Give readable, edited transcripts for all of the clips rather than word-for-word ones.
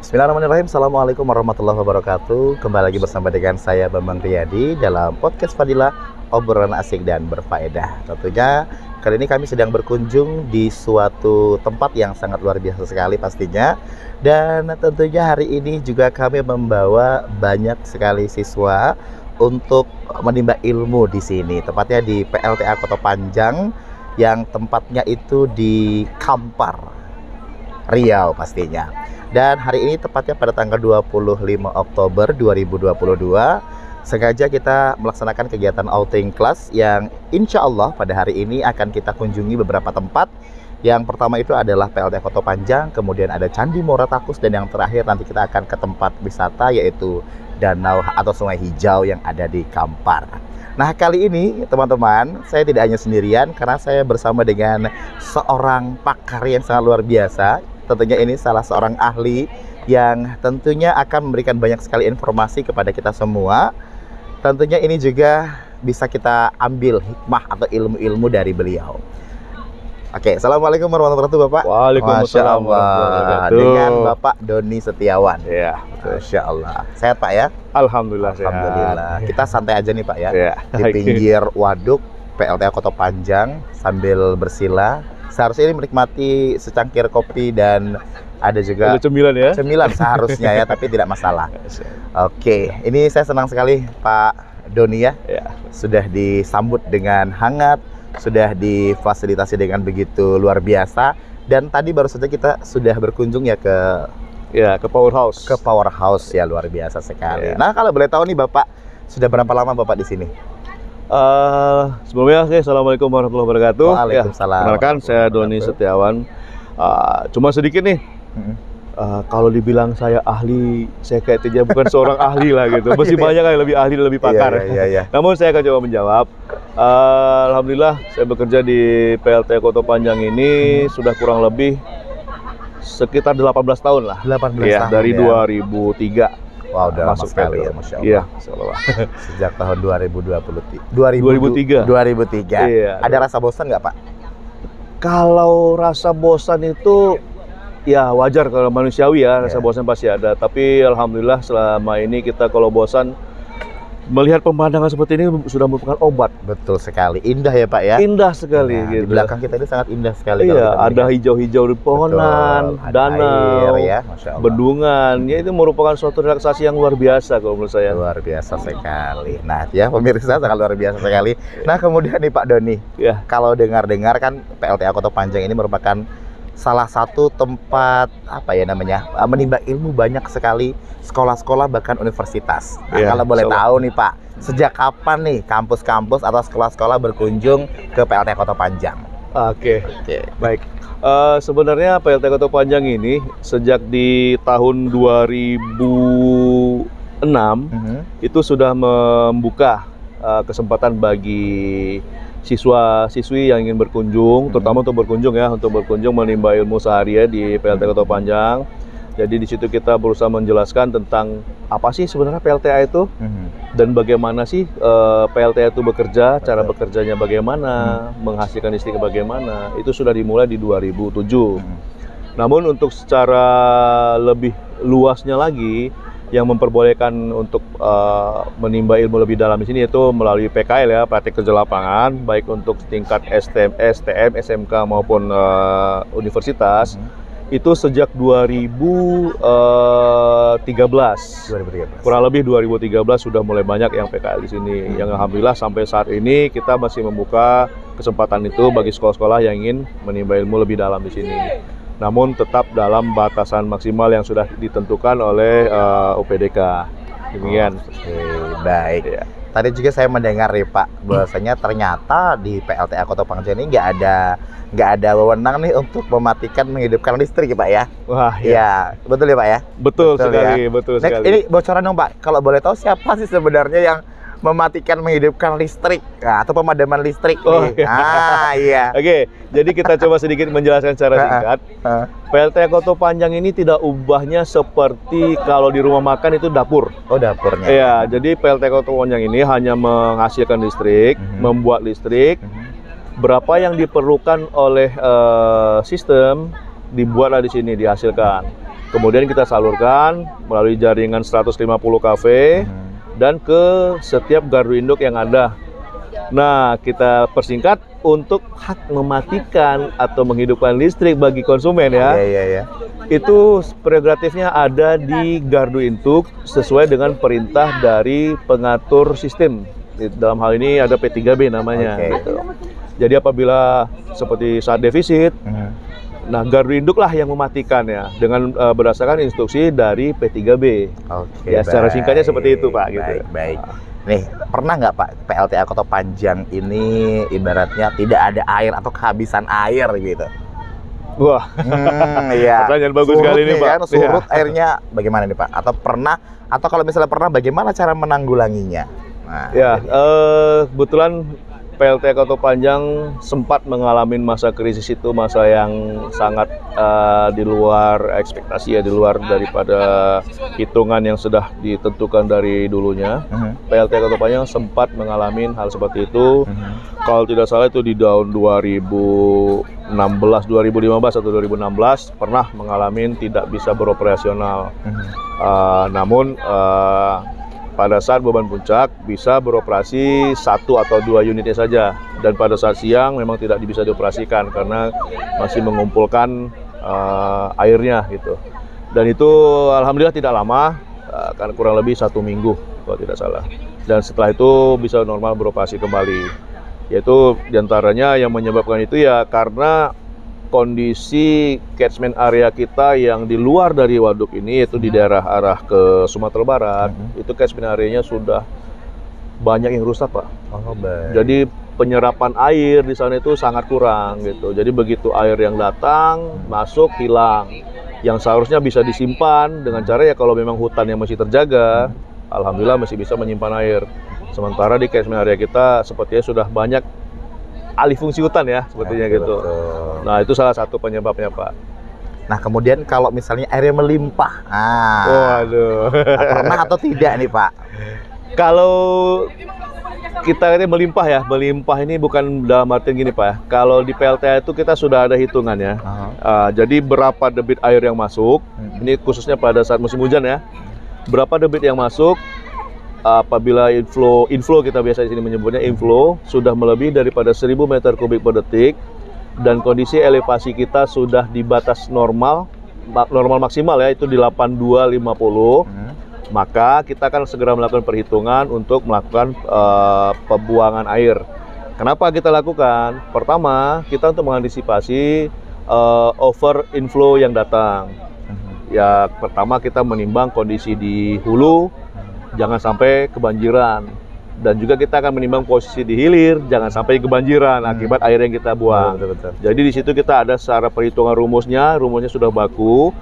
Bismillahirrahmanirrahim. Assalamualaikum warahmatullahi wabarakatuh. Kembali lagi bersama dengan saya Bambang Riyadi dalam podcast Fadilah, obrolan asik dan berfaedah. Tentunya kali ini kami sedang berkunjung di suatu tempat yang sangat luar biasa sekali pastinya. Dan tentunya hari ini juga kami membawa banyak sekali siswa untuk menimba ilmu di sini. Tepatnya di PLTA Kota Panjang yang tempatnya itu di Kampar, Riau pastinya. Dan hari ini tepatnya pada tanggal 25 Oktober 2022 sengaja kita melaksanakan kegiatan outing class yang insya Allah pada hari ini akan kita kunjungi beberapa tempat. Yang pertama itu adalah PLTA Kota Panjang, kemudian ada Candi Muara Takus, dan yang terakhir nanti kita akan ke tempat wisata yaitu danau atau sungai hijau yang ada di Kampar. Nah, kali ini teman-teman, saya tidak hanya sendirian karena saya bersama dengan seorang pakar yang sangat luar biasa. Tentunya ini salah seorang ahli yang tentunya akan memberikan banyak sekali informasi kepada kita semua. Tentunya ini juga bisa kita ambil hikmah atau ilmu-ilmu dari beliau. Oke, assalamualaikum warahmatullahi wabarakatuh, Bapak. Waalaikumsalam warahmatullahi wabarakatuh. Dengan Bapak Doni Setiawan. Ya, Masya Allah. Sehat, Pak ya? Alhamdulillah sehat. Alhamdulillah. Kita santai aja nih, Pak ya. Ya. Di pinggir waduk PLTA Kota Panjang sambil bersila. Seharusnya ini menikmati secangkir kopi dan ada juga cemilan ya. Cemilan seharusnya ya, tapi tidak masalah. Oke, ini saya senang sekali Pak Doni ya. Sudah disambut dengan hangat, sudah difasilitasi dengan begitu luar biasa. Dan tadi baru saja kita sudah berkunjung ya ke Powerhouse. Ke Powerhouse ya, luar biasa sekali. Ya. Nah, kalau boleh tahu nih Bapak, sudah berapa lama Bapak di sini? Sebelumnya assalamualaikum warahmatullahi wabarakatuh. Waalaikumsalam. Kenalkan, saya Doni Setiawan. Cuma sedikit nih. Kalau dibilang saya ahli, saya kayak tidak bukan seorang ahli lah gitu. Masih banyak yang lebih ahli, lebih pakar. Iya. Namun saya akan coba menjawab. Alhamdulillah saya bekerja di PLTA Kota Panjang ini sudah kurang lebih sekitar 18 tahun lah. 18 ya, tahun dari ya. 2003. Wow, udah lama masuk sekali ya, Masya Allah. Iya, Sejak tahun 2003. 2003. Iya. Ada rasa bosan nggak Pak? Kalau rasa bosan itu ya wajar, kalau manusiawi ya, rasa bosan pasti ada. Tapi alhamdulillah selama ini kita kalau bosan melihat pemandangan seperti ini sudah merupakan obat. Betul sekali. Indah ya Pak ya? Indah sekali gitu. Di belakang kita ini sangat indah sekali. Iya, ada hijau-hijau di pohonan, danau, ya, Masya Allah. bendungan. Ya, itu merupakan suatu relaksasi yang luar biasa kalau menurut saya. Luar biasa sekali. Nah, ya pemirsa, sangat luar biasa sekali. Nah, kemudian nih Pak Doni, kalau dengar-dengar kan PLTA Kota Panjang ini merupakan salah satu tempat menimba ilmu banyak sekali sekolah-sekolah bahkan universitas. Nah, kalau boleh tahu nih Pak, sejak kapan nih kampus-kampus atau sekolah-sekolah berkunjung ke PLTA Kota Panjang? Oke. Baik. Sebenarnya PLTA Kota Panjang ini sejak di tahun 2006 itu sudah membuka kesempatan bagi siswa-siswi yang ingin berkunjung, terutama untuk berkunjung menimba ilmu sehari di PLTA Kota Panjang. Jadi di situ kita berusaha menjelaskan tentang apa sih sebenarnya PLTA itu dan bagaimana sih PLTA itu bekerja, cara bekerjanya bagaimana, menghasilkan listrik bagaimana. Itu sudah dimulai di 2007. Namun untuk secara lebih luasnya lagi, yang memperbolehkan untuk menimba ilmu lebih dalam di sini yaitu melalui PKL ya, praktik kerja lapangan, baik untuk tingkat STM, SMK maupun universitas. Itu sejak 2013. Kurang lebih 2013 sudah mulai banyak yang PKL di sini. Yang alhamdulillah sampai saat ini kita masih membuka kesempatan itu bagi sekolah-sekolah yang ingin menimba ilmu lebih dalam di sini. Namun tetap dalam batasan maksimal yang sudah ditentukan oleh UPDK. Demikian. Baik. Ya. Tadi juga saya mendengar nih Pak, bahwasanya ternyata di PLTA Kota Panjang ini nggak ada wewenang nih untuk mematikan menghidupkan listrik ya Pak ya? Wah ya, betul ya Pak ya? Betul sekali, ya? Betul sekali. Ini bocoran dong Pak, kalau boleh tahu siapa sih sebenarnya yang mematikan menghidupkan listrik atau pemadaman listrik nih? Iya. Oke, jadi kita coba sedikit menjelaskan secara singkat. PLTA Kota Panjang ini tidak ubahnya seperti kalau di rumah makan itu dapur. Oh, dapurnya. Iya, jadi PLTA Kota Panjang ini hanya menghasilkan listrik, membuat listrik, berapa yang diperlukan oleh sistem dibuatlah di sini, dihasilkan. Kemudian kita salurkan melalui jaringan 150 kafe dan ke setiap gardu induk yang ada. Nah, kita persingkat untuk hak mematikan atau menghidupkan listrik bagi konsumen ya. Iya. Itu prerogatifnya ada di gardu induk sesuai dengan perintah dari pengatur sistem. Dalam hal ini ada P3B namanya. Gitu. Jadi apabila seperti saat defisit, nah gardu induk lah yang mematikan ya dengan berdasarkan instruksi dari P3B. Ya secara singkatnya seperti itu Pak. Baik. Nih, pernah nggak Pak PLTA Kota Panjang ini ibaratnya tidak ada air atau kehabisan air gitu? Wah, iya. Pertanyaan bagus sekali ini Pak. Kan, surut airnya bagaimana nih Pak? Atau pernah? Atau kalau misalnya pernah, bagaimana cara menanggulanginya? Nah, ya, kebetulan PLTA Kota Panjang sempat mengalami masa krisis itu, masa yang sangat di luar ekspektasi ya, di luar daripada hitungan yang sudah ditentukan dari dulunya. PLTA Kota Panjang sempat mengalami hal seperti itu. Kalau tidak salah itu di tahun 2015 atau 2016 pernah mengalami tidak bisa beroperasional. Namun pada saat beban puncak bisa beroperasi 1 atau 2 unitnya saja, dan pada saat siang memang tidak bisa dioperasikan karena masih mengumpulkan airnya gitu. Dan itu alhamdulillah tidak lama, karena kurang lebih 1 minggu kalau tidak salah. Dan setelah itu bisa normal beroperasi kembali. Yaitu diantaranya yang menyebabkan itu ya karena kondisi catchment area kita yang di luar dari waduk ini, yaitu di daerah arah ke Sumatera Barat, itu catchment areanya sudah banyak yang rusak Pak. Jadi penyerapan air di sana itu sangat kurang gitu. Jadi begitu air yang datang masuk hilang, yang seharusnya bisa disimpan dengan cara ya kalau memang hutan yang masih terjaga, alhamdulillah masih bisa menyimpan air. Sementara di catchment area kita sepertinya sudah banyak alih fungsi hutan ya, sepertinya gitu. Nah, itu salah satu penyebabnya, Pak. Nah, kemudian kalau misalnya airnya melimpah, waduh. Pernah atau tidak nih, Pak? Kalau kita ini melimpah ya, melimpah ini bukan dalam artian gini, Pak. Kalau di PLTA itu kita sudah ada hitungannya. Jadi berapa debit air yang masuk, ini khususnya pada saat musim hujan ya. Berapa debit yang masuk, apabila inflow kita biasa di sini menyebutnya inflow sudah melebihi daripada 1000 meter kubik per detik dan kondisi elevasi kita sudah di batas normal maksimal ya, itu di 8250, maka kita akan segera melakukan perhitungan untuk melakukan pembuangan air. Kenapa kita lakukan? Pertama, kita untuk mengantisipasi over inflow yang datang. Ya, pertama kita menimbang kondisi di hulu, jangan sampai kebanjiran, dan juga kita akan menimbang posisi di hilir, jangan sampai kebanjiran akibat air yang kita buang. Betul. Jadi di situ kita ada secara perhitungan rumusnya sudah baku,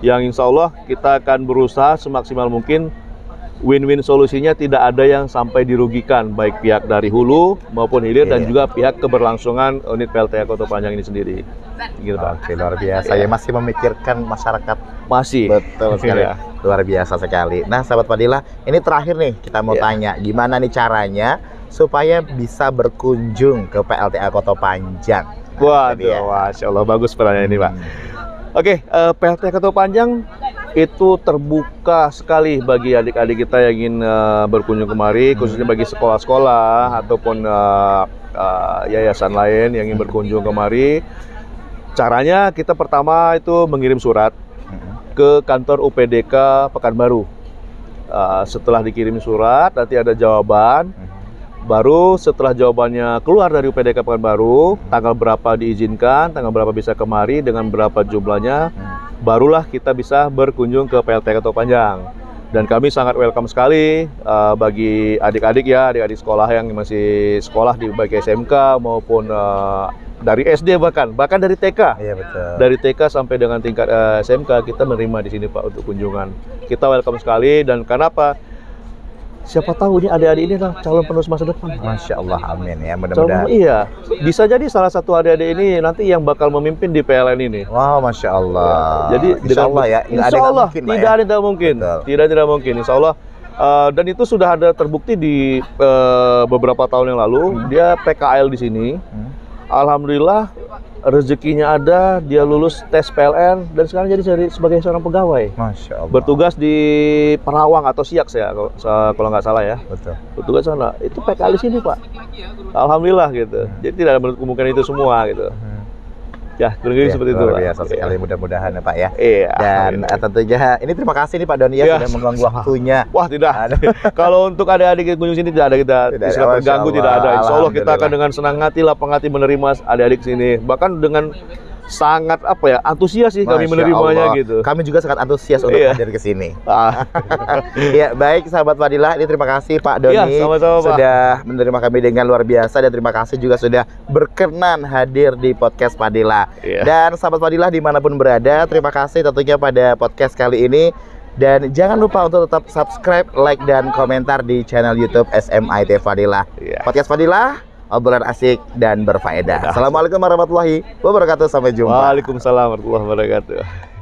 yang insya Allah kita akan berusaha semaksimal mungkin win-win solusinya tidak ada yang sampai dirugikan, baik pihak dari hulu maupun hilir dan juga pihak keberlangsungan unit PLTA Kota Panjang ini sendiri. Gitu, Pak. Oke, luar biasa. Ya, masih memikirkan masyarakat. Masih. Betul sekali. Luar biasa sekali. Nah, sahabat Fadilah, ini terakhir nih kita mau tanya, gimana nih caranya supaya bisa berkunjung ke PLTA Kota Panjang? Waduh, Masya Allah, bagus pertanyaan ini, Pak. Oke, PLTA Kota Panjang itu terbuka sekali bagi adik-adik kita yang ingin berkunjung kemari, khususnya bagi sekolah-sekolah ataupun yayasan lain yang ingin berkunjung kemari. Caranya kita pertama itu mengirim surat ke kantor UPDK Pekanbaru. Setelah dikirim surat, nanti ada jawaban. Baru setelah jawabannya keluar dari UPDK Pekanbaru, tanggal berapa diizinkan, tanggal berapa bisa kemari, dengan berapa jumlahnya, barulah kita bisa berkunjung ke PLTA Kota Panjang. Dan kami sangat welcome sekali bagi adik-adik ya, adik-adik sekolah yang masih sekolah di baik SMK maupun dari SD bahkan dari TK. Iya, betul. Dari TK sampai dengan tingkat SMK kita menerima di sini Pak untuk kunjungan. Kita welcome sekali, dan kenapa? Siapa tahu ini adik-adik ini adalah calon penerus masa depan. Masya Allah, amin ya, mudah-mudahan. Iya, bisa jadi salah satu adik-adik ini nanti yang bakal memimpin di PLN ini. Wow, Masya Allah. Jadi Insya Allah ya, Insya Allah tidak ada yang mungkin, tidak mungkin. Insya Allah. Dan itu sudah ada terbukti di beberapa tahun yang lalu. Dia PKL di sini. alhamdulillah rezekinya ada, dia lulus tes PLN dan sekarang jadi sebagai seorang pegawai. Masya Allah. Bertugas di Perawang atau Siak saya kalau nggak salah ya. Betul. Bertugas sana. Itu PKL di sini, Pak. Alhamdulillah gitu. Jadi tidak ada kemungkinan itu semua gitu. Ya, kira-kira seperti itu. Luar biasa sekali, mudah-mudahan ya Pak ya. Iya. Dan tentunya ini terima kasih nih Pak Doni ya sudah mengganggu waktunya. Wah, tidak. Kalau untuk adik-adik yang kunjung sini tidak ada kita istilah terganggu, tidak ada. Insya Allah kita akan dengan senang hati, lapang hati menerima adik-adik sini. Bahkan dengan sangat antusias sih kami menerimanya gitu. Kami juga sangat antusias untuk hadir ke sini. Ya, baik sahabat Fadilah, ini terima kasih Pak Doni sama-sama, sudah menerima kami dengan luar biasa, dan terima kasih juga sudah berkenan hadir di podcast Fadilah. Dan sahabat Fadilah dimanapun berada, terima kasih tentunya pada podcast kali ini. Dan jangan lupa untuk tetap subscribe, like, dan komentar di channel YouTube SMIT Fadilah. Podcast Fadilah, obrolan asik dan berfaedah. Assalamualaikum warahmatullahi wabarakatuh. Sampai jumpa. Waalaikumsalam warahmatullahi wabarakatuh.